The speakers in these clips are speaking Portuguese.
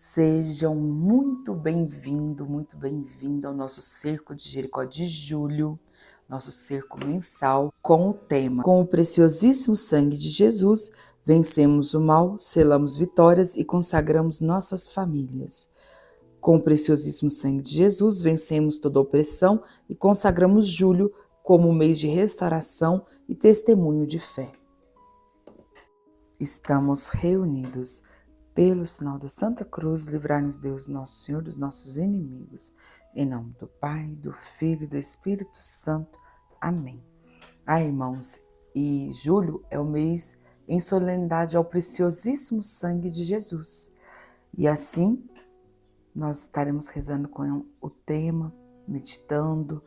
Sejam muito bem-vindo ao nosso Cerco de Jericó de julho, nosso cerco mensal com o tema: com o preciosíssimo sangue de Jesus, vencemos o mal, selamos vitórias e consagramos nossas famílias. Com o preciosíssimo sangue de Jesus, vencemos toda opressão e consagramos julho como mês de restauração e testemunho de fé. Estamos reunidos pelo sinal da Santa Cruz, livrar-nos Deus, nosso Senhor, dos nossos inimigos. Em nome do Pai, do Filho e do Espírito Santo. Amém. Irmãos, e julho é o mês em solenidade ao preciosíssimo sangue de Jesus. E assim, nós estaremos rezando com o tema, meditando,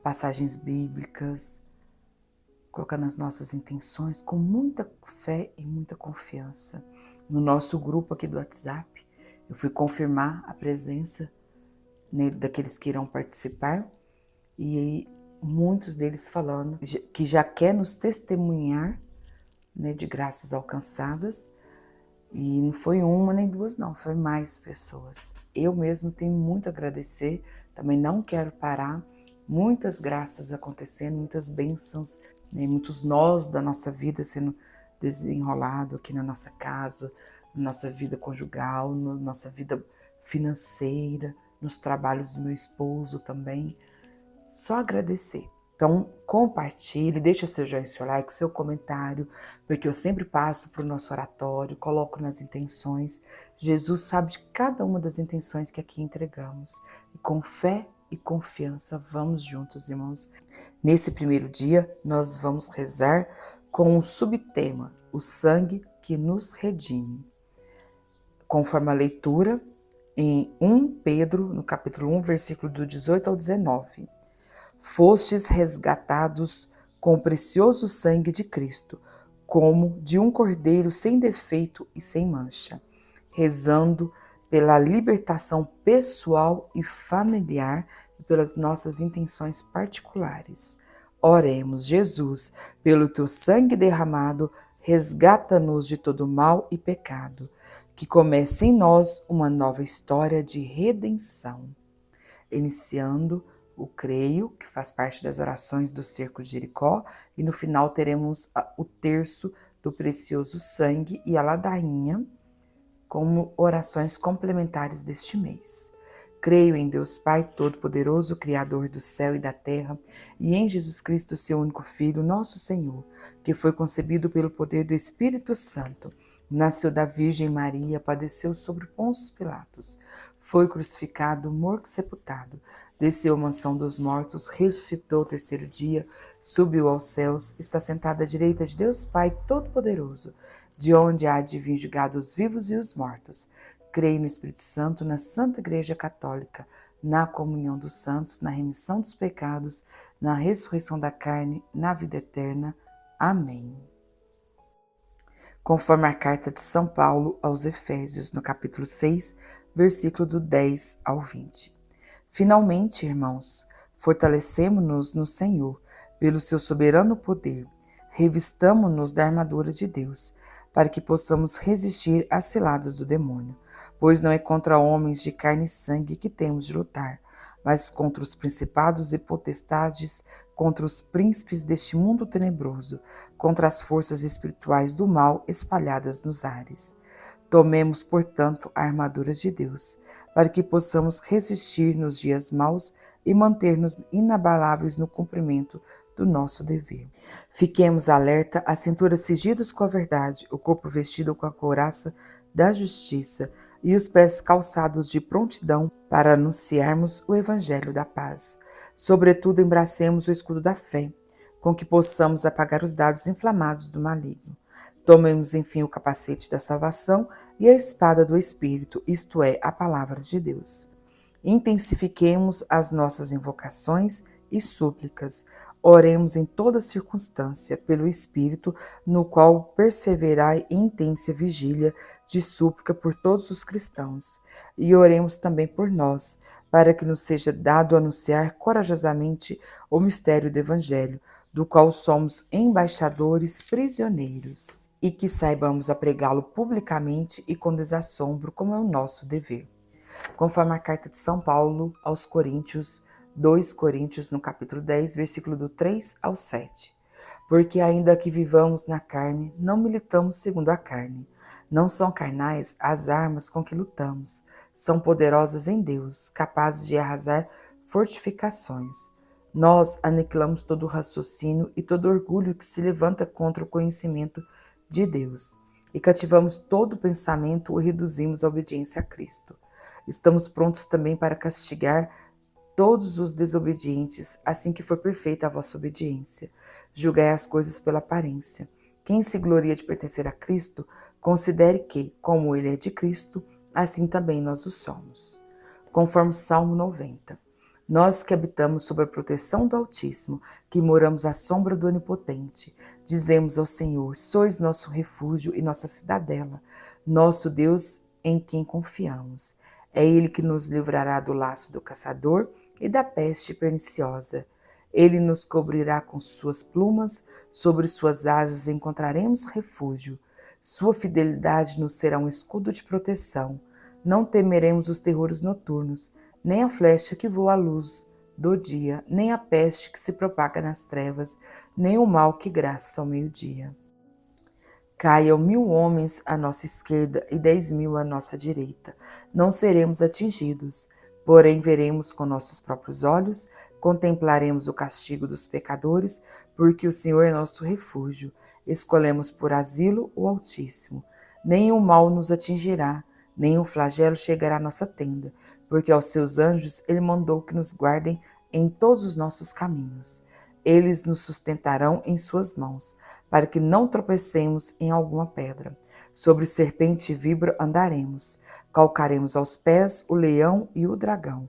passagens bíblicas, colocando as nossas intenções com muita fé e muita confiança. No nosso grupo aqui do WhatsApp, eu fui confirmar a presença daqueles que irão participar e muitos deles falando que já quer nos testemunhar, de graças alcançadas. E não foi uma nem duas não, foi mais pessoas. Eu mesmo tenho muito a agradecer, também não quero parar, muitas graças acontecendo, muitas bênçãos, muitos nós da nossa vida sendo desenrolado aqui na nossa casa, na nossa vida conjugal, na nossa vida financeira, nos trabalhos do meu esposo também. Só agradecer. Então, compartilhe, deixa seu joinha, seu like, seu comentário, porque eu sempre passo para o nosso oratório, coloco nas intenções. Jesus sabe de cada uma das intenções que aqui entregamos. E com fé e confiança, vamos juntos, irmãos. Nesse primeiro dia, nós vamos rezar com o subtema, o sangue que nos redime. Conforme a leitura em 1 Pedro, no capítulo 1, versículo do 18 ao 19. Fostes resgatados com o precioso sangue de Cristo, como de um cordeiro sem defeito e sem mancha, rezando pela libertação pessoal e familiar e pelas nossas intenções particulares. Oremos, Jesus, pelo teu sangue derramado, resgata-nos de todo mal e pecado, que comece em nós uma nova história de redenção. Iniciando o creio, que faz parte das orações do Cerco de Jericó, e no final teremos o terço do precioso sangue e a ladainha como orações complementares deste mês. Creio em Deus Pai Todo-Poderoso, Criador do céu e da terra, e em Jesus Cristo, seu único Filho, nosso Senhor, que foi concebido pelo poder do Espírito Santo, nasceu da Virgem Maria, padeceu sobre Pôncio Pilatos, foi crucificado, morto e sepultado, desceu à mansão dos mortos, ressuscitou ao terceiro dia, subiu aos céus, está sentado à direita de Deus Pai Todo-Poderoso, de onde há de vir julgar os vivos e os mortos. Creio no Espírito Santo, na Santa Igreja Católica, na comunhão dos santos, na remissão dos pecados, na ressurreição da carne, na vida eterna. Amém. Conforme a carta de São Paulo aos Efésios, no capítulo 6, versículo do 10 ao 20. Finalmente, irmãos, fortalecemo-nos no Senhor, pelo seu soberano poder, revistamo-nos da armadura de Deus, para que possamos resistir às ciladas do demônio, pois não é contra homens de carne e sangue que temos de lutar, mas contra os principados e potestades, contra os príncipes deste mundo tenebroso, contra as forças espirituais do mal espalhadas nos ares. Tomemos, portanto, a armadura de Deus, para que possamos resistir nos dias maus e manter-nos inabaláveis no cumprimento do nosso dever. Fiquemos alerta, a cintura cingidos com a verdade, o corpo vestido com a couraça da justiça e os pés calçados de prontidão para anunciarmos o evangelho da paz. Sobretudo, embracemos o escudo da fé, com que possamos apagar os dardos inflamados do maligno. Tomemos, enfim, o capacete da salvação e a espada do Espírito, isto é, a palavra de Deus. Intensifiquemos as nossas invocações e súplicas. Oremos em toda circunstância pelo Espírito, no qual perseverai em intensa vigília de súplica por todos os cristãos. E oremos também por nós, para que nos seja dado anunciar corajosamente o mistério do Evangelho, do qual somos embaixadores prisioneiros. e que saibamos apregá-lo publicamente e com desassombro, como é o nosso dever. Conforme a carta de São Paulo aos Coríntios, 2 Coríntios, no capítulo 10, versículo do 3 ao 7. Porque ainda que vivamos na carne, não militamos segundo a carne. Não são carnais as armas com que lutamos, são poderosas em Deus, capazes de arrasar fortificações. Nós aniquilamos todo o raciocínio e todo orgulho que se levanta contra o conhecimento de Deus, e cativamos todo pensamento e reduzimos à obediência a Cristo. Estamos prontos também para castigar todos os desobedientes, assim que for perfeita a vossa obediência. Julgai as coisas pela aparência. Quem se gloria de pertencer a Cristo, considere que, como ele é de Cristo, assim também nós o somos. Conforme Salmo 90. Nós que habitamos sob a proteção do Altíssimo, que moramos à sombra do Onipotente, dizemos ao Senhor: sois nosso refúgio e nossa cidadela, nosso Deus em quem confiamos. É Ele que nos livrará do laço do caçador e da peste perniciosa. Ele nos cobrirá com suas plumas, sobre suas asas encontraremos refúgio. Sua fidelidade nos será um escudo de proteção. Não temeremos os terrores noturnos, nem a flecha que voa à luz do dia, nem a peste que se propaga nas trevas, nem o mal que graça ao meio-dia. Caiam 1000 homens à nossa esquerda e 10.000 à nossa direita. Não seremos atingidos, porém veremos com nossos próprios olhos, contemplaremos o castigo dos pecadores, porque o Senhor é nosso refúgio. Escolhemos por asilo o Altíssimo. Nenhum mal nos atingirá, nenhum flagelo chegará à nossa tenda, porque aos seus anjos ele mandou que nos guardem em todos os nossos caminhos. Eles nos sustentarão em suas mãos, para que não tropecemos em alguma pedra. Sobre serpente e víbora andaremos, calcaremos aos pés o leão e o dragão.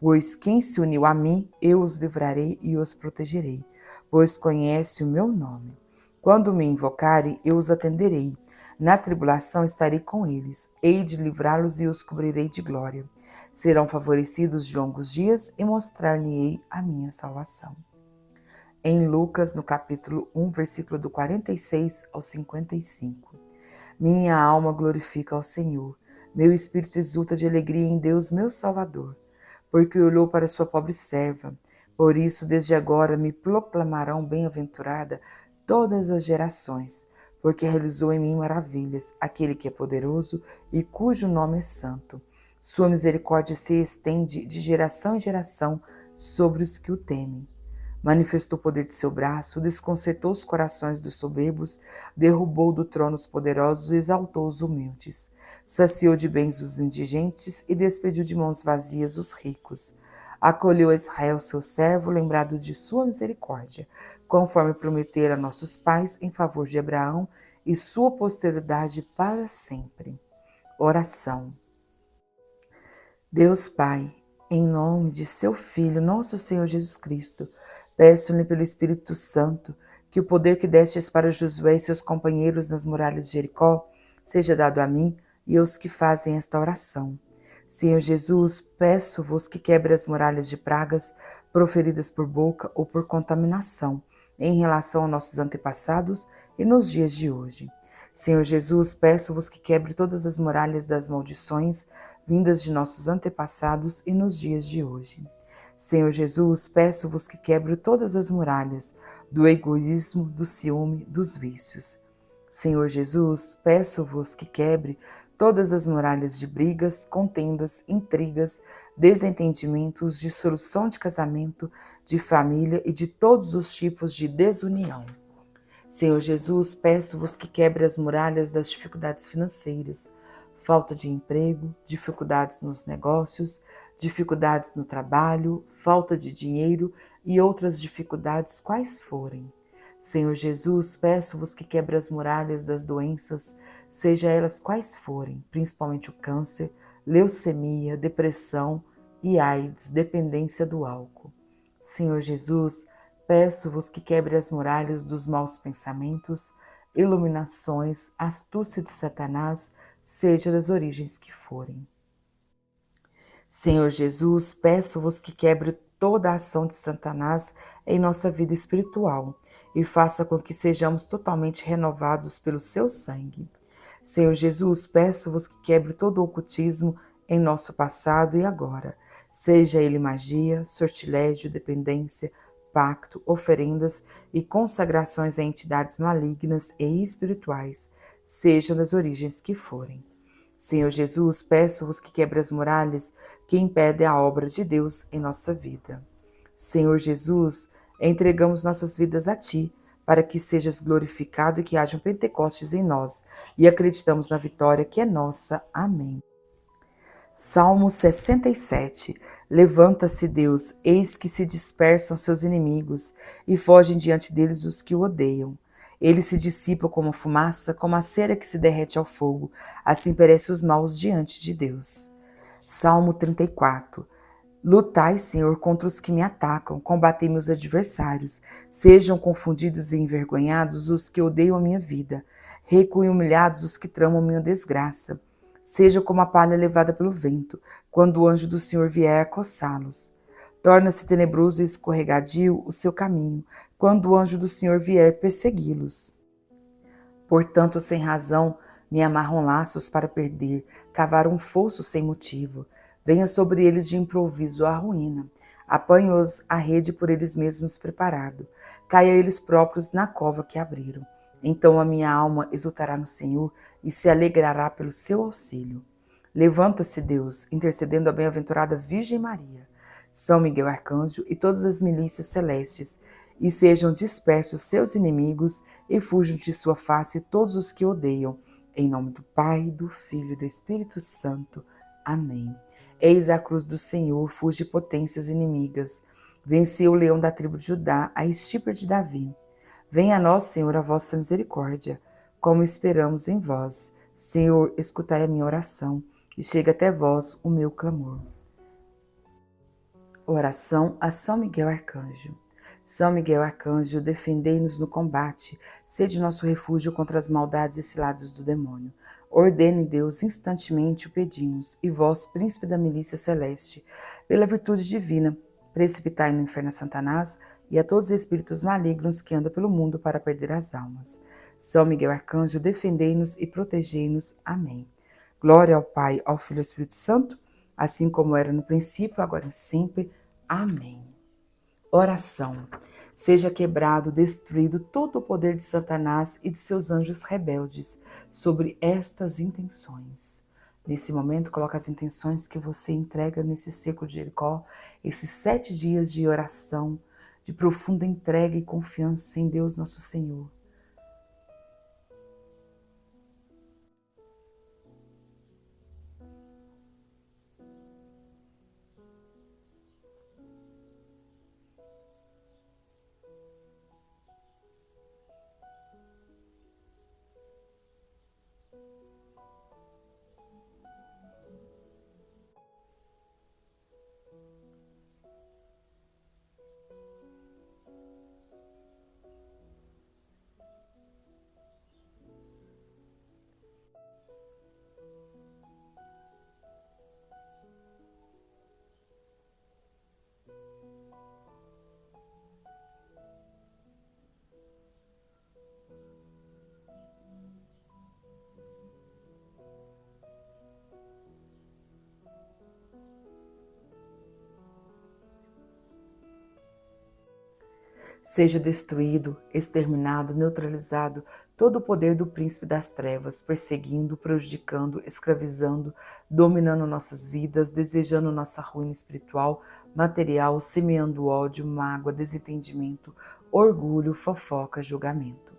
Pois quem se uniu a mim, eu os livrarei e os protegerei, pois conhece o meu nome. Quando me invocarem, eu os atenderei. Na tribulação estarei com eles, hei de livrá-los e os cobrirei de glória. Serão favorecidos de longos dias e mostrar-lhe-ei a minha salvação. Em Lucas, no capítulo 1, versículo do 46 ao 55. Minha alma glorifica ao Senhor, meu espírito exulta de alegria em Deus, meu Salvador, porque olhou para sua pobre serva. Por isso, desde agora me proclamarão bem-aventurada todas as gerações, porque realizou em mim maravilhas, aquele que é poderoso e cujo nome é santo. Sua misericórdia se estende de geração em geração sobre os que o temem. Manifestou o poder de seu braço, desconcertou os corações dos soberbos, derrubou do trono os poderosos e exaltou os humildes. Saciou de bens os indigentes e despediu de mãos vazias os ricos. Acolheu a Israel, seu servo, lembrado de sua misericórdia, conforme prometera a nossos pais em favor de Abraão e sua posteridade para sempre. Oração. Deus Pai, em nome de seu Filho, nosso Senhor Jesus Cristo, peço-lhe pelo Espírito Santo que o poder que destes para Josué e seus companheiros nas muralhas de Jericó seja dado a mim e aos que fazem esta oração. Senhor Jesus, peço-vos que quebre as muralhas de pragas proferidas por boca ou por contaminação em relação a nossos antepassados e nos dias de hoje. Senhor Jesus, peço-vos que quebre todas as muralhas das maldições vindas de nossos antepassados e nos dias de hoje. Senhor Jesus, peço-vos que quebre todas as muralhas do egoísmo, do ciúme, dos vícios. Senhor Jesus, peço-vos que quebre todas as muralhas de brigas, contendas, intrigas, desentendimentos, dissolução de casamento, de família e de todos os tipos de desunião. Senhor Jesus, peço-vos que quebre as muralhas das dificuldades financeiras, falta de emprego, dificuldades nos negócios, dificuldades no trabalho, falta de dinheiro e outras dificuldades quais forem. Senhor Jesus, peço-vos que quebre as muralhas das doenças, seja elas quais forem, principalmente o câncer, leucemia, depressão e AIDS, dependência do álcool. Senhor Jesus, peço-vos que quebre as muralhas dos maus pensamentos, iluminações, astúcia de Satanás, seja das origens que forem. Senhor Jesus, peço-vos que quebre toda a ação de Satanás em nossa vida espiritual e faça com que sejamos totalmente renovados pelo seu sangue. Senhor Jesus, peço-vos que quebre todo o ocultismo em nosso passado e agora, seja ele magia, sortilégio, dependência, pacto, oferendas e consagrações a entidades malignas e espirituais, sejam das origens que forem. Senhor Jesus, peço-vos que quebre as muralhas que impedem a obra de Deus em nossa vida. Senhor Jesus, entregamos nossas vidas a Ti, para que sejas glorificado e que haja um Pentecostes em nós, e acreditamos na vitória que é nossa. Amém. Salmo 67. Levanta-se Deus, eis que se dispersam seus inimigos, e fogem diante deles os que o odeiam. Ele se dissipa como fumaça, como a cera que se derrete ao fogo, assim perecem os maus diante de Deus. Salmo 34. Lutai, Senhor, contra os que me atacam, combatei meus adversários. Sejam confundidos e envergonhados os que odeiam a minha vida. Recuem humilhados os que tramam minha desgraça. Seja como a palha levada pelo vento, quando o anjo do Senhor vier a coçá-los. Torna-se tenebroso e escorregadio o seu caminho, quando o anjo do Senhor vier persegui-los. Portanto, sem razão, me amarram laços para perder, cavaram um fosso sem motivo. Venha sobre eles de improviso a ruína. Apanho-os a rede por eles mesmos preparado. Caia eles próprios na cova que abriram. Então a minha alma exultará no Senhor e se alegrará pelo seu auxílio. Levanta-se, Deus, intercedendo a bem-aventurada Virgem Maria, São Miguel Arcanjo e todas as milícias celestes, e sejam dispersos seus inimigos e fujam de sua face todos os que odeiam. Em nome do Pai, do Filho e do Espírito Santo. Amém. Eis a cruz do Senhor, fuge potências inimigas. Venceu o leão da tribo de Judá, a estirpe de Davi. Venha a nós, Senhor, a vossa misericórdia, como esperamos em vós. Senhor, escutai a minha oração, e chega até vós o meu clamor. Oração a São Miguel Arcanjo. São Miguel Arcanjo, defendei-nos no combate, sede nosso refúgio contra as maldades e ciladas do demônio. Ordene Deus, instantemente o pedimos, e vós, príncipe da milícia celeste, pela virtude divina, precipitai no inferno a Satanás e a todos os espíritos malignos que andam pelo mundo para perder as almas. São Miguel Arcanjo, defendei-nos e protegei-nos. Amém. Glória ao Pai, ao Filho e ao Espírito Santo, assim como era no princípio, agora e sempre. Amém. Oração. Seja quebrado, destruído todo o poder de Satanás e de seus anjos rebeldes sobre estas intenções. Nesse momento, coloca as intenções que você entrega nesse círculo de Jericó, esses 7 dias de oração, de profunda entrega e confiança em Deus nosso Senhor. Seja destruído, exterminado, neutralizado todo o poder do príncipe das trevas, perseguindo, prejudicando, escravizando, dominando nossas vidas, desejando nossa ruína espiritual, material, semeando ódio, mágoa, desentendimento, orgulho, fofoca, julgamento.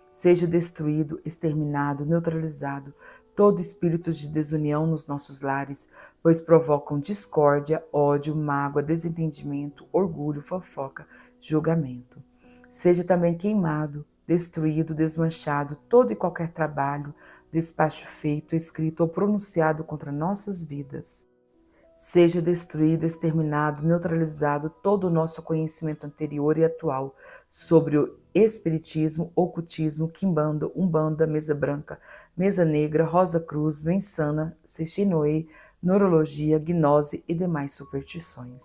Seja destruído, exterminado, neutralizado todo espírito de desunião nos nossos lares, pois provocam discórdia, ódio, mágoa, desentendimento, orgulho, fofoca, julgamento. Seja também queimado, destruído, desmanchado todo e qualquer trabalho, despacho feito, escrito ou pronunciado contra nossas vidas. Seja destruído, exterminado, neutralizado todo o nosso conhecimento anterior e atual sobre o espiritismo, ocultismo, quimbanda, umbanda, mesa branca, mesa negra, rosa cruz, mensana, sexinoe, neurologia, gnose e demais superstições.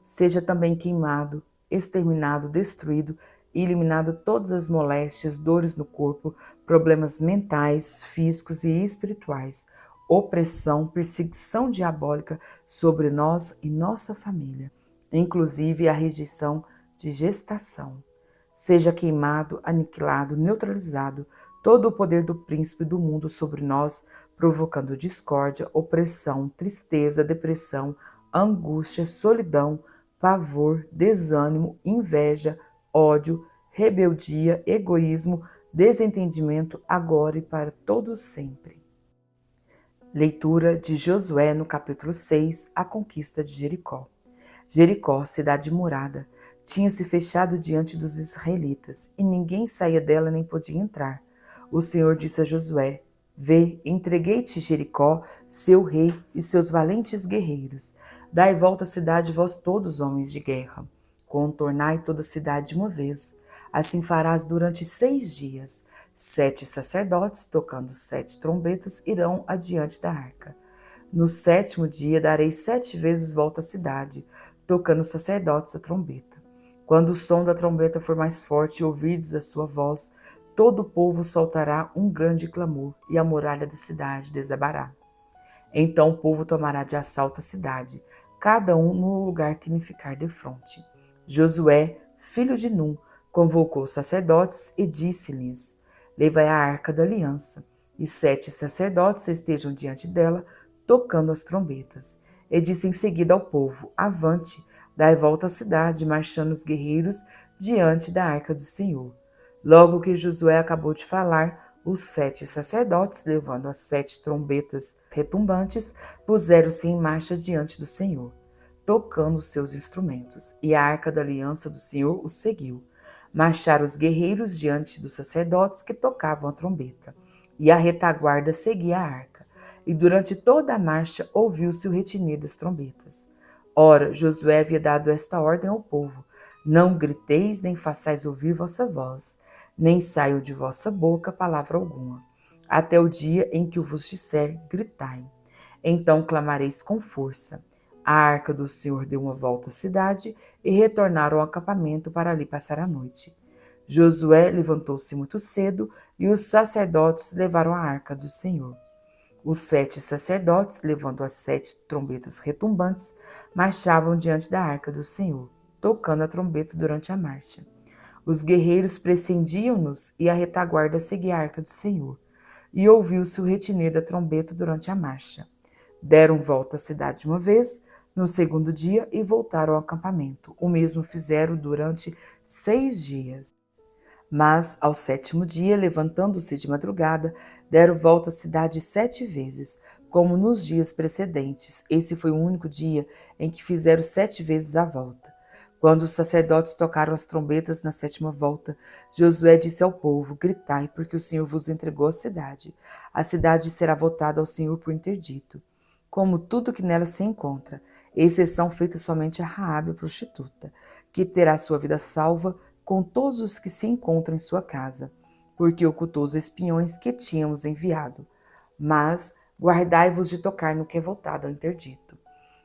Seja também queimado, exterminado, destruído e eliminado todas as moléstias, dores no corpo, problemas mentais, físicos e espirituais, opressão, perseguição diabólica sobre nós e nossa família, inclusive a rejeição de gestação. Seja queimado, aniquilado, neutralizado todo o poder do príncipe do mundo sobre nós, provocando discórdia, opressão, tristeza, depressão, angústia, solidão, pavor, desânimo, inveja, ódio, rebeldia, egoísmo, desentendimento, agora e para todos sempre. Leitura de Josué no capítulo 6, a conquista de Jericó. Jericó, cidade murada, tinha se fechado diante dos israelitas, e ninguém saía dela nem podia entrar. O Senhor disse a Josué: Vê, entreguei-te Jericó, seu rei e seus valentes guerreiros. Dai volta à cidade, vós todos homens de guerra. Contornai toda a cidade de uma vez. Assim farás durante 6 dias. 7 sacerdotes, tocando 7 trombetas, irão adiante da arca. No 7º dia darei 7 vezes volta à cidade, tocando os sacerdotes a trombeta. Quando o som da trombeta for mais forte e ouvirdes a sua voz, todo o povo soltará um grande clamor, e a muralha da cidade desabará. Então o povo tomará de assalto a cidade, cada um no lugar que lhe ficar defronte. Josué, filho de Num, convocou os sacerdotes e disse-lhes: Levai a arca da aliança, e 7 sacerdotes estejam diante dela, tocando as trombetas. E disse em seguida ao povo: Avante, dai volta à cidade, marchando os guerreiros diante da arca do Senhor. Logo que Josué acabou de falar, os 7 sacerdotes, levando as 7 trombetas retumbantes, puseram-se em marcha diante do Senhor, tocando os seus instrumentos, e a arca da aliança do Senhor os seguiu. Marcharam os guerreiros diante dos sacerdotes que tocavam a trombeta, e a retaguarda seguia a arca. E durante toda a marcha ouviu-se o retinir das trombetas. Ora, Josué havia dado esta ordem ao povo: Não griteis, nem façais ouvir vossa voz, nem saiam de vossa boca palavra alguma, até o dia em que eu vos disser: gritai. Então clamareis com força. A arca do Senhor deu uma volta à cidade e retornaram ao acampamento para ali passar a noite. Josué levantou-se muito cedo e os sacerdotes levaram a arca do Senhor. Os 7 sacerdotes, levando as 7 trombetas retumbantes, marchavam diante da arca do Senhor, tocando a trombeta durante a marcha. Os guerreiros precediam-nos e a retaguarda seguia a arca do Senhor, e ouviu-se o retinir da trombeta durante a marcha. Deram volta à cidade uma vez, no 2º dia, e voltaram ao acampamento. O mesmo fizeram durante 6 dias. Mas, ao 7º dia, levantando-se de madrugada, deram volta à cidade 7 vezes, como nos dias precedentes. Esse foi o único dia em que fizeram 7 vezes a volta. Quando os sacerdotes tocaram as trombetas na 7ª volta, Josué disse ao povo: Gritai, porque o Senhor vos entregou a cidade. A cidade será votada ao Senhor por interdito, como tudo que nela se encontra, exceção feita somente a Raabe, a prostituta, que terá sua vida salva com todos os que se encontram em sua casa, porque ocultou os espiões que tínhamos enviado. Mas guardai-vos de tocar no que é voltado ao interdito.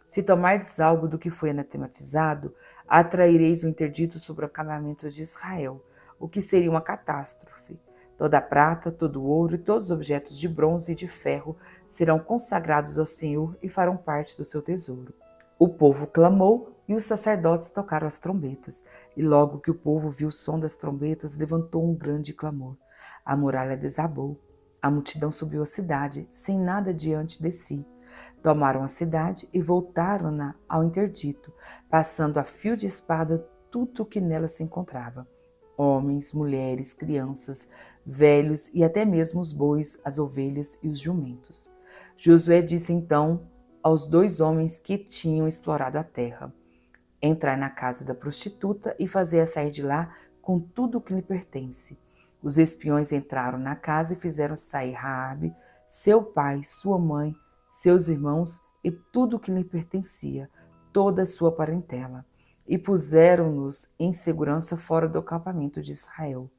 Se tomardes algo do que foi anatematizado, atraireis o interdito sobre o acampamento de Israel, o que seria uma catástrofe. Toda a prata, todo o ouro e todos os objetos de bronze e de ferro serão consagrados ao Senhor e farão parte do seu tesouro. O povo clamou e os sacerdotes tocaram as trombetas. E logo que o povo viu o som das trombetas, levantou um grande clamor. A muralha desabou. A multidão subiu à cidade, sem nada diante de si. Tomaram a cidade e voltaram-na ao interdito, passando a fio de espada tudo o que nela se encontrava: homens, mulheres, crianças, velhos e até mesmo os bois, as ovelhas e os jumentos. Josué disse então aos 2 homens que tinham explorado a terra: Entrar na casa da prostituta e fazer-a sair de lá com tudo o que lhe pertence. Os espiões entraram na casa e fizeram sair Raabe, seu pai, sua mãe, seus irmãos e tudo o que lhe pertencia, toda a sua parentela, e puseram-nos em segurança fora do acampamento de Israel.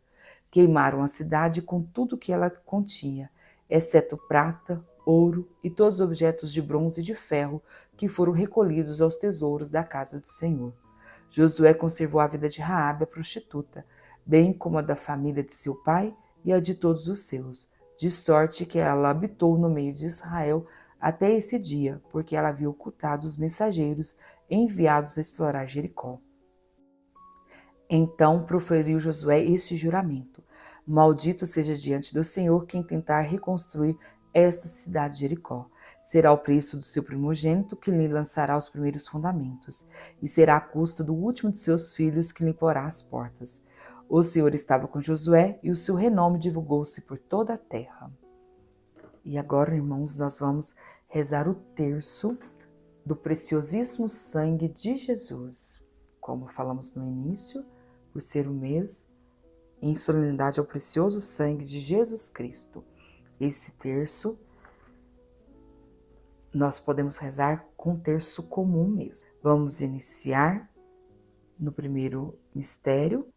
Queimaram a cidade com tudo o que ela continha, exceto prata, ouro e todos os objetos de bronze e de ferro que foram recolhidos aos tesouros da casa do Senhor. Josué conservou a vida de Raabe, a prostituta, bem como a da família de seu pai e a de todos os seus, de sorte que ela habitou no meio de Israel até esse dia, porque ela havia ocultado os mensageiros enviados a explorar Jericó. Então proferiu Josué este juramento: Maldito seja diante do Senhor quem tentar reconstruir esta cidade de Jericó. Será o preço do seu primogênito que lhe lançará os primeiros fundamentos, e será a custa do último de seus filhos que lhe porá as portas. O Senhor estava com Josué e o seu renome divulgou-se por toda a terra. E agora, irmãos, nós vamos rezar o terço do preciosíssimo sangue de Jesus. Como falamos no início, por ser o mês, em solenidade ao precioso sangue de Jesus Cristo. Esse terço, nós podemos rezar com terço comum mesmo. Vamos iniciar no primeiro mistério.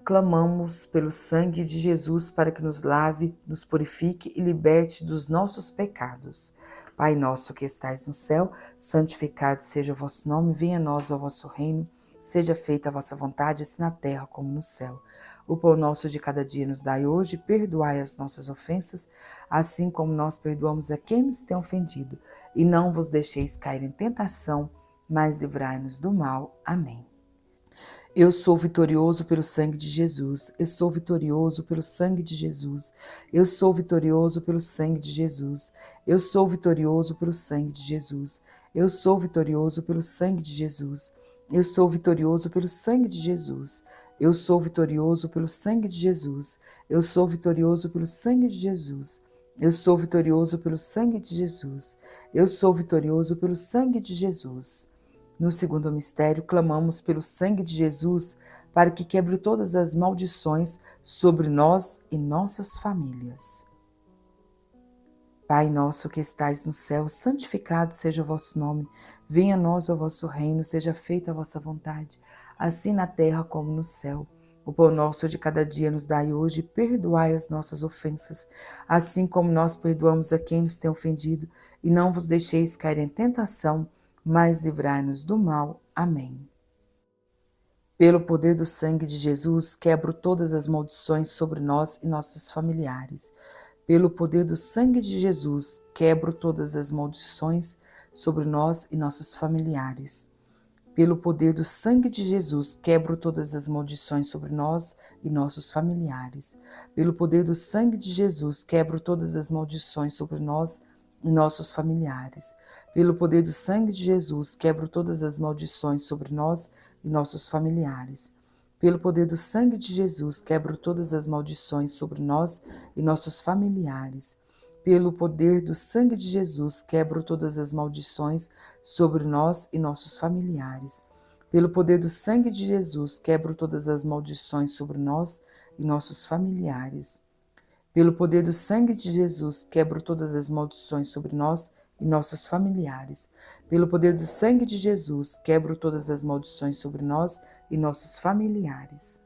Clamamos pelo sangue de Jesus para que nos lave, nos purifique e liberte dos nossos pecados. Pai nosso que estais no céu, santificado seja o vosso nome, venha a nós o vosso reino, seja feita a vossa vontade, assim na terra como no céu. O pão nosso de cada dia nos dai hoje, perdoai as nossas ofensas, assim como nós perdoamos a quem nos tem ofendido. E não vos deixeis cair em tentação, mas livrai-nos do mal. Amém. Eu sou vitorioso pelo sangue de Jesus. Eu sou vitorioso pelo sangue de Jesus. Eu sou vitorioso pelo sangue de Jesus. Eu sou vitorioso pelo sangue de Jesus. Eu sou vitorioso pelo sangue de Jesus. Eu sou vitorioso pelo sangue de Jesus. Eu sou vitorioso pelo sangue de Jesus. Eu sou vitorioso pelo sangue de Jesus. Eu sou vitorioso pelo sangue de Jesus. Eu sou vitorioso pelo sangue de Jesus. No segundo mistério, clamamos pelo sangue de Jesus para que quebre todas as maldições sobre nós e nossas famílias. Pai nosso que estais no céu, santificado seja o vosso nome. Venha a nós o vosso reino, seja feita a vossa vontade, assim na terra como no céu. O pão nosso de cada dia nos dai hoje, e perdoai as nossas ofensas, assim como nós perdoamos a quem nos tem ofendido, e não vos deixeis cair em tentação, mas livrai-nos do mal. Amém. Pelo poder do sangue de Jesus, quebro todas as maldições sobre nós e nossos familiares. Pelo poder do sangue de Jesus, quebro todas as maldições sobre nós e nossos familiares. Pelo poder do sangue de Jesus, quebro todas as maldições sobre nós e nossos familiares. Pelo poder do sangue de Jesus, quebro todas as maldições sobre nós e nossos familiares. Pelo poder do sangue de Jesus, quebro todas as maldições sobre nós e nossos familiares. Pelo poder do sangue de Jesus, quebro todas as maldições sobre nós e nossos familiares. Pelo poder do sangue de Jesus, quebro todas as maldições sobre nós e nossos familiares. Pelo poder do sangue de Jesus, quebro todas as maldições sobre nós e nossos familiares. Pelo poder do sangue de Jesus, quebro todas as maldições sobre nós e nossos familiares. Pelo poder do sangue de Jesus, quebro todas as maldições sobre nós e nossos familiares.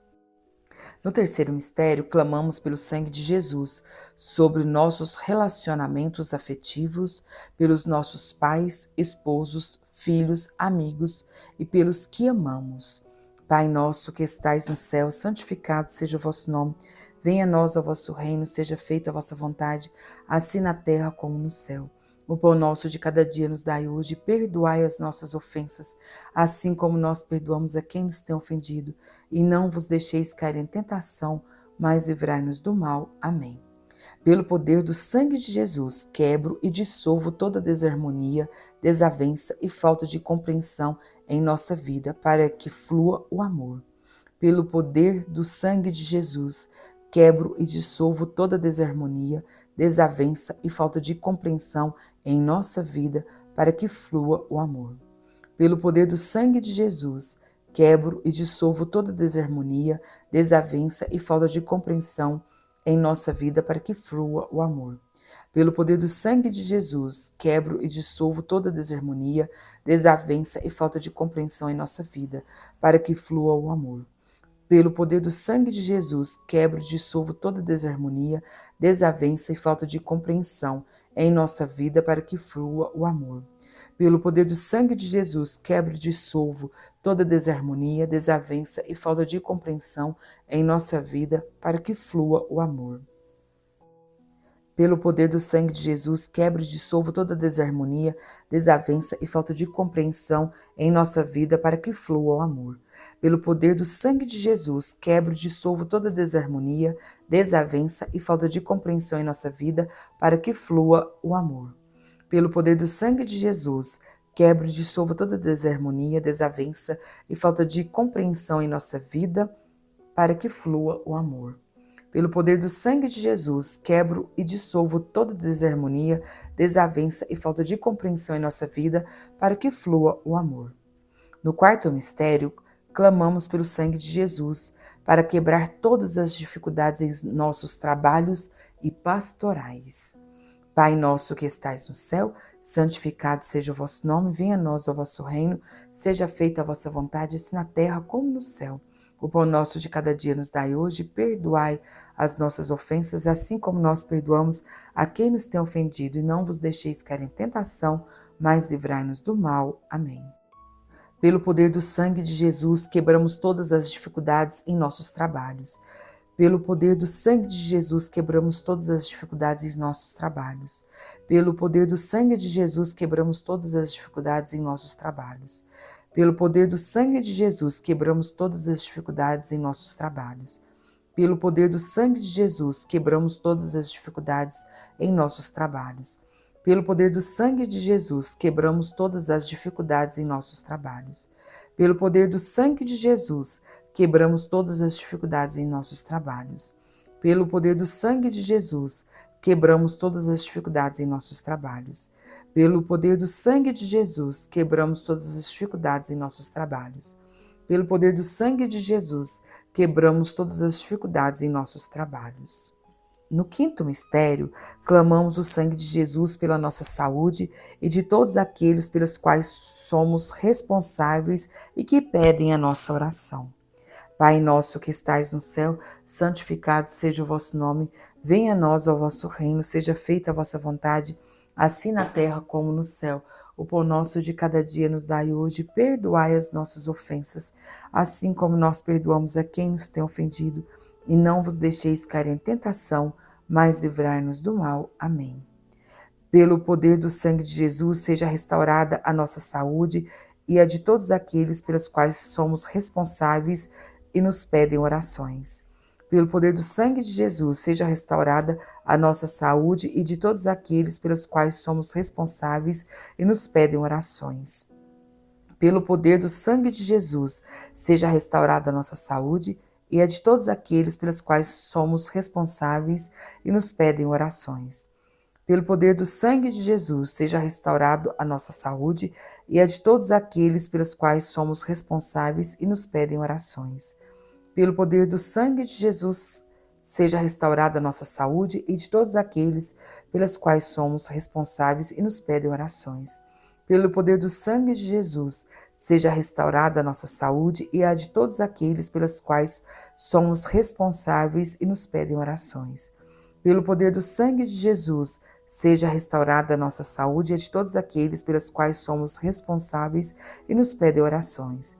No terceiro mistério, clamamos pelo sangue de Jesus sobre nossos relacionamentos afetivos, pelos nossos pais, esposos, filhos, amigos e pelos que amamos. Pai nosso que estais no céu, santificado seja o vosso nome. Venha a nós o vosso reino, seja feita a vossa vontade, assim na terra como no céu. O pão nosso de cada dia nos dai hoje, e perdoai as nossas ofensas, assim como nós perdoamos a quem nos tem ofendido, e não vos deixeis cair em tentação, mas livrai-nos do mal. Amém. Pelo poder do sangue de Jesus, quebro e dissolvo toda desarmonia, desavença e falta de compreensão em nossa vida, para que flua o amor. Pelo poder do sangue de Jesus, quebro e dissolvo toda desarmonia, desavença e falta de compreensão em nossa vida, para que flua o amor. Pelo poder do sangue de Jesus, quebro e dissolvo toda desarmonia, desavença e falta de compreensão em nossa vida, para que flua o amor. Pelo poder do sangue de Jesus, quebro e dissolvo toda desarmonia, desavença e falta de compreensão em nossa vida, para que flua o amor. Pelo poder do sangue de Jesus, quebro e dissolvo toda desarmonia, desavença e falta de compreensão em nossa vida, para que flua o amor. Pelo poder do sangue de Jesus, quebro e dissolvo toda desarmonia, desavença e falta de compreensão em nossa vida, para que flua o amor. Pelo poder do sangue de Jesus, quebro e dissolvo toda desarmonia, desavença e falta de compreensão em nossa vida, para que flua o amor. Pelo poder do sangue de Jesus, quebro e dissolvo toda desarmonia, desavença e falta de compreensão em nossa vida, para que flua o amor. Pelo poder do sangue de Jesus, quebro e dissolvo toda desarmonia, desavença e falta de compreensão em nossa vida, para que flua o amor. Pelo poder do sangue de Jesus, quebro e dissolvo toda desarmonia, desavença e falta de compreensão em nossa vida, para que flua o amor. No quarto mistério, clamamos pelo sangue de Jesus, para quebrar todas as dificuldades em nossos trabalhos e pastorais. Pai nosso que estais no céu, santificado seja o vosso nome, venha a nós o vosso reino, seja feita a vossa vontade, assim na terra como no céu. O pão nosso de cada dia nos dai hoje, perdoai as nossas ofensas, assim como nós perdoamos a quem nos tem ofendido, e não vos deixeis cair em tentação, mas livrai-nos do mal. Amém. Pelo poder do sangue de Jesus, quebramos todas as dificuldades em nossos trabalhos. Pelo poder do sangue de Jesus, quebramos todas as dificuldades em nossos trabalhos. Pelo poder do sangue de Jesus, quebramos todas as dificuldades em nossos trabalhos. Pelo poder do sangue de Jesus, quebramos todas as dificuldades em nossos trabalhos. Pelo poder do sangue de Jesus, quebramos todas as dificuldades em nossos trabalhos. Pelo poder do sangue de Jesus, quebramos todas as dificuldades em nossos trabalhos. Pelo poder do sangue de Jesus, quebramos todas as dificuldades em nossos trabalhos. Pelo poder do sangue de Jesus, quebramos todas as dificuldades em nossos trabalhos. Pelo poder do sangue de Jesus, quebramos todas as dificuldades em nossos trabalhos. Pelo poder do sangue de Jesus, quebramos todas as dificuldades em nossos trabalhos. No quinto mistério, clamamos o sangue de Jesus pela nossa saúde e de todos aqueles pelos quais somos responsáveis e que pedem a nossa oração. Pai nosso que estais no céu, santificado seja o vosso nome, venha a nós o vosso reino, seja feita a vossa vontade, assim na terra como no céu. O pão nosso de cada dia nos dai hoje, perdoai as nossas ofensas, assim como nós perdoamos a quem nos tem ofendido, e não vos deixeis cair em tentação, mas livrai-nos do mal. Amém. Pelo poder do sangue de Jesus, seja restaurada a nossa saúde e a de todos aqueles pelos quais somos responsáveis e nos pedem orações. Pelo poder do sangue de Jesus, seja restaurada a nossa saúde e de todos aqueles pelos quais somos responsáveis e nos pedem orações. Pelo poder do sangue de Jesus, seja restaurada a nossa saúde e a de todos aqueles pelos quais somos responsáveis e nos pedem orações. Pelo poder do sangue de Jesus, seja restaurado a nossa saúde e a de todos aqueles pelos quais somos responsáveis e nos pedem orações. Pelo poder do sangue de Jesus, seja restaurada a nossa saúde e de todos aqueles pelos quais somos responsáveis e nos pedem orações. Pelo poder do sangue de Jesus, seja restaurada a nossa saúde e a de todos aqueles pelos quais somos responsáveis e nos pedem orações. Pelo poder do sangue de Jesus, seja restaurada a nossa saúde e a de todos aqueles pelos quais somos responsáveis e nos pedem orações.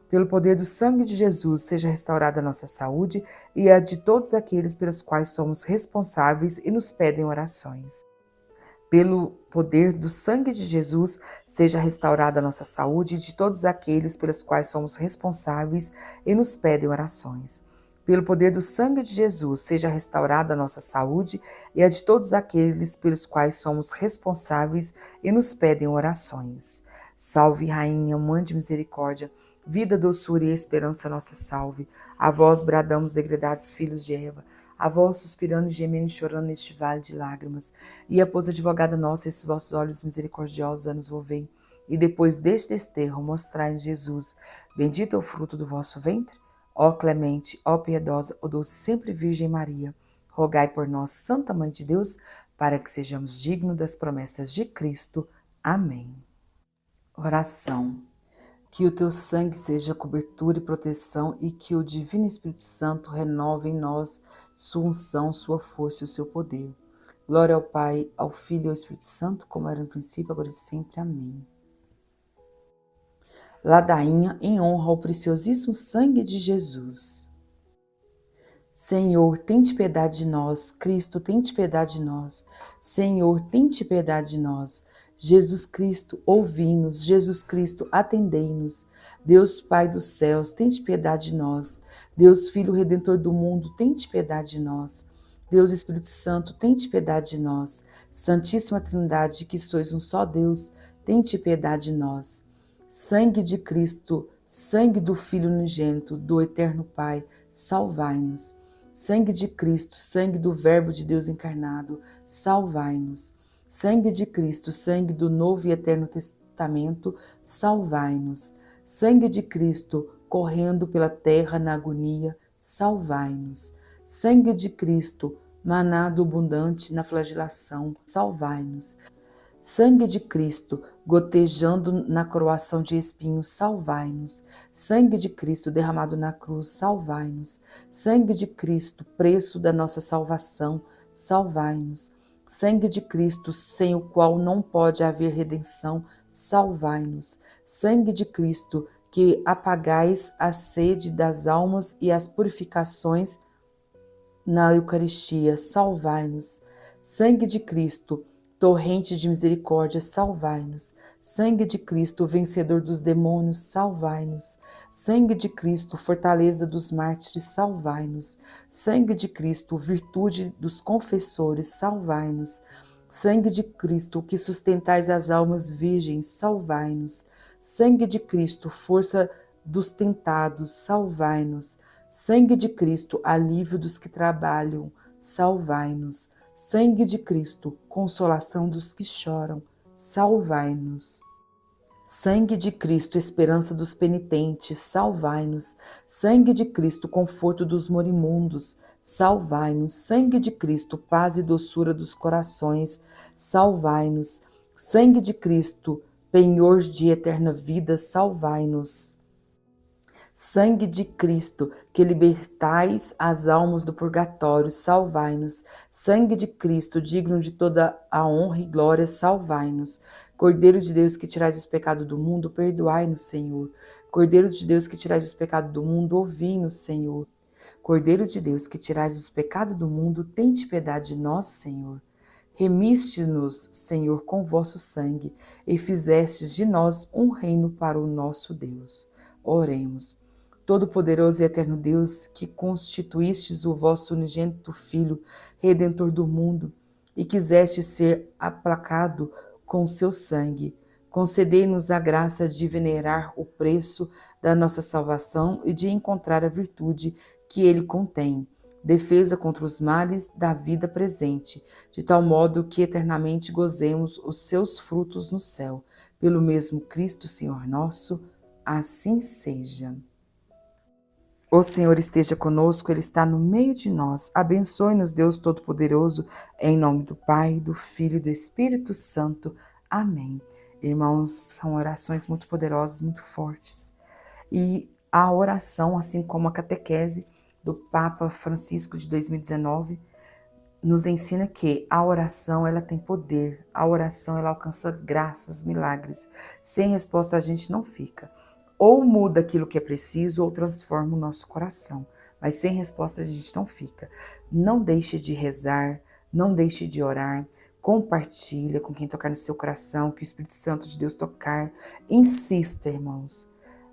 Pelo poder do sangue de Jesus, seja restaurada a nossa saúde e a de todos aqueles pelos quais somos responsáveis e nos pedem orações. Pelo poder do sangue de Jesus, seja restaurada a nossa saúde e de todos aqueles pelos quais somos responsáveis e nos pedem orações. Pelo poder do sangue de Jesus, seja restaurada a nossa saúde e a de todos aqueles pelos quais somos responsáveis e nos pedem orações. Salve, Rainha, Mãe de Misericórdia, vida, doçura e esperança nossa salve. A vós bradamos, degredados filhos de Eva, a vós suspirando, gemendo e chorando neste vale de lágrimas. E após advogada nossa, esses vossos olhos misericordiosos nos volvei, e depois deste desterro mostrai em Jesus, bendito é o fruto do vosso ventre. Ó clemente, ó piedosa, ó doce sempre Virgem Maria, rogai por nós, Santa Mãe de Deus, para que sejamos dignos das promessas de Cristo. Amém. Oração. Que o teu sangue seja cobertura e proteção e que o Divino Espírito Santo renove em nós sua unção, sua força e o seu poder. Glória ao Pai, ao Filho e ao Espírito Santo, como era no princípio, agora e sempre. Amém. ladainha em honra ao preciosíssimo sangue de Jesus. Senhor, tente piedade de nós. Cristo, tente piedade de nós. Senhor, tente piedade de nós. Jesus Cristo, ouvi-nos. Jesus Cristo, atendei-nos. Deus Pai dos céus, tente piedade de nós. Deus Filho Redentor do mundo, tente piedade de nós. Deus Espírito Santo, tente piedade de nós. Santíssima Trindade, que sois um só Deus, tente piedade de nós. Sangue de Cristo, sangue do Filho unigênito, do Eterno Pai, salvai-nos. Sangue de Cristo, sangue do Verbo de Deus encarnado, salvai-nos. Sangue de Cristo, sangue do Novo e Eterno Testamento, salvai-nos. Sangue de Cristo, correndo pela terra na agonia, salvai-nos. Sangue de Cristo, manado abundante na flagelação, salvai-nos. Sangue de Cristo, gotejando na coroação de espinhos, salvai-nos. Sangue de Cristo derramado na cruz, salvai-nos. Sangue de Cristo, preço da nossa salvação, salvai-nos. Sangue de Cristo, sem o qual não pode haver redenção, salvai-nos. Sangue de Cristo, que apagais a sede das almas e as purificações na Eucaristia, salvai-nos. Sangue de Cristo, torrente de misericórdia, salvai-nos. Sangue de Cristo, vencedor dos demônios, salvai-nos. Sangue de Cristo, fortaleza dos mártires, salvai-nos. Sangue de Cristo, virtude dos confessores, salvai-nos. Sangue de Cristo, que sustentais as almas virgens, salvai-nos. Sangue de Cristo, força dos tentados, salvai-nos. Sangue de Cristo, alívio dos que trabalham, salvai-nos. Sangue de Cristo, consolação dos que choram, salvai-nos. Sangue de Cristo, esperança dos penitentes, salvai-nos. Sangue de Cristo, conforto dos moribundos, salvai-nos. Sangue de Cristo, paz e doçura dos corações, salvai-nos. Sangue de Cristo, penhor de eterna vida, salvai-nos. Sangue de Cristo, que libertais as almas do purgatório, salvai-nos. Sangue de Cristo, digno de toda a honra e glória, salvai-nos. Cordeiro de Deus, que tirais os pecados do mundo, perdoai-nos, Senhor. Cordeiro de Deus, que tirais os pecados do mundo, ouvi-nos, Senhor. Cordeiro de Deus, que tirais os pecados do mundo, tende piedade de nós, Senhor. Remiste-nos, Senhor, com vosso sangue, e fizestes de nós um reino para o nosso Deus. Oremos. Todo-Poderoso e Eterno Deus, que constituístes o vosso unigênito Filho, Redentor do mundo, e quiseste ser aplacado com seu sangue, concedei-nos a graça de venerar o preço da nossa salvação e de encontrar a virtude que ele contém, defesa contra os males da vida presente, de tal modo que eternamente gozemos os seus frutos no céu. Pelo mesmo Cristo, Senhor nosso, assim seja. O Senhor esteja conosco, Ele está no meio de nós. Abençoe-nos, Deus Todo-Poderoso, em nome do Pai, do Filho e do Espírito Santo. Amém. Irmãos, são orações muito poderosas, muito fortes. E a oração, assim como a catequese do Papa Francisco de 2019, nos ensina que a oração ela tem poder, a oração ela alcança graças, milagres. Sem resposta a gente não fica. Ou muda aquilo que é preciso, ou transforma o nosso coração. Mas sem resposta a gente não fica. Não deixe de rezar, não deixe de orar. Compartilha com quem tocar no seu coração, que o Espírito Santo de Deus tocar. Insista, irmãos.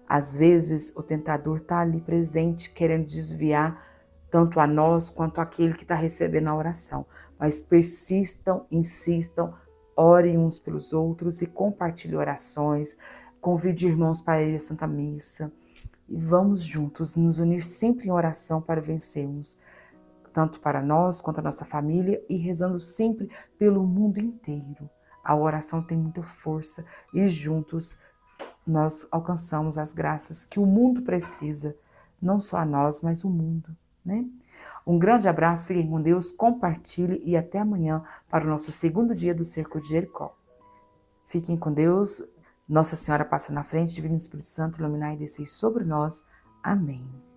Às vezes o tentador está ali presente, querendo desviar tanto a nós quanto aquele que está recebendo a oração. Mas persistam, insistam, orem uns pelos outros e compartilhem orações. Convide irmãos para ir à Santa Missa e vamos juntos nos unir sempre em oração para vencermos, tanto para nós quanto a nossa família e rezando sempre pelo mundo inteiro. A oração tem muita força e juntos nós alcançamos as graças que o mundo precisa, não só a nós, mas o mundo, né? Um grande abraço, fiquem com Deus, compartilhe e até amanhã para o nosso segundo dia do Cerco de Jericó. Fiquem com Deus. Nossa Senhora passa na frente, Divino Espírito Santo, iluminar e descer sobre nós. Amém.